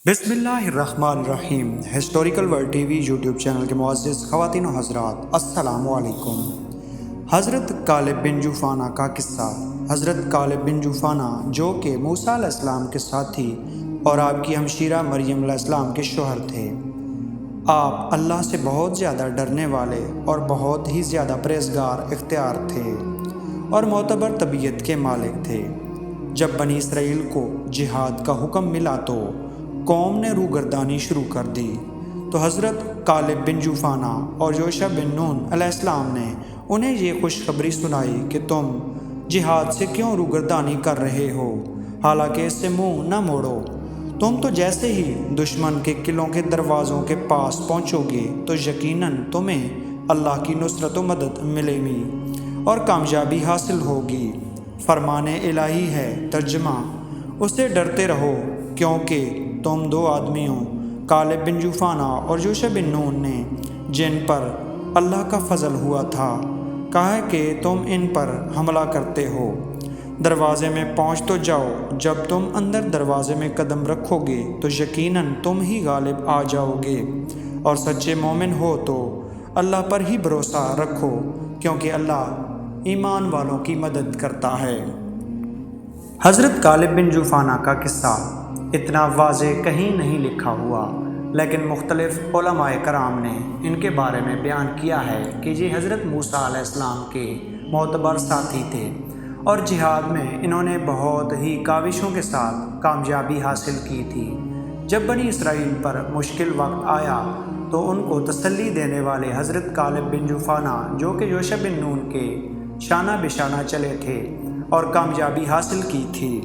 بسم اللہ الرحمن الرحیم۔ Historical world T V YouTube channel کے معزز خواتین و حضرات، السلام علیکم۔ حضرت کالب بن جوفانہ کا قصہ۔ حضرت کالب بن جوفانہ جو کہ موسیٰ علیہ السلام کے ساتھی اور آپ کی ہمشیرہ مریم علیہ السلام کے شوہر تھے۔ آپ اللہ سے بہت زیادہ ڈرنے والے اور بہت ہی زیادہ پرہیزگار اختیار تھے اور معتبر طبیعت کے مالک تھے۔ جب بنی اسرائیل کو جہاد کا حکم ملا تو قوم نے روگردانی شروع کر دی، تو حضرت کالب بن جوفانہ اور یوشع بن نون علیہ السلام نے انہیں یہ خوشخبری سنائی کہ تم جہاد سے کیوں روگردانی کر رہے ہو، حالانکہ اس سے منہ نہ موڑو۔ تم تو جیسے ہی دشمن کے قلعوں کے دروازوں کے پاس پہنچو گے تو یقیناً تمہیں اللہ کی نصرت و مدد ملے گی اور کامیابی حاصل ہوگی۔ فرمان الہی ہے، ترجمہ: اسے ڈرتے رہو، کیونکہ تم دو آدمیوں کالب بن جوفانہ اور یوشع بن نون نے، جن پر اللہ کا فضل ہوا تھا، کہا کہ تم ان پر حملہ کرتے ہو۔ دروازے میں پہنچ تو جاؤ، جب تم اندر دروازے میں قدم رکھو گے تو یقیناً تم ہی غالب آ جاؤ گے، اور سچے مومن ہو تو اللہ پر ہی بھروسہ رکھو، کیونکہ اللہ ایمان والوں کی مدد کرتا ہے۔ حضرت کالب بن جوفانہ کا قصہ اتنا واضح کہیں نہیں لکھا ہوا، لیکن مختلف علماء کرام نے ان کے بارے میں بیان کیا ہے کہ یہ حضرت موسیٰ علیہ السلام کے معتبر ساتھی تھے اور جہاد میں انہوں نے بہت ہی کاوشوں کے ساتھ کامیابی حاصل کی تھی۔ جب بنی اسرائیل پر مشکل وقت آیا تو ان کو تسلی دینے والے حضرت کالب بن جوفانہ، جو کہ یوشع بن نون کے شانہ بشانہ چلے تھے اور کامیابی حاصل کی تھی۔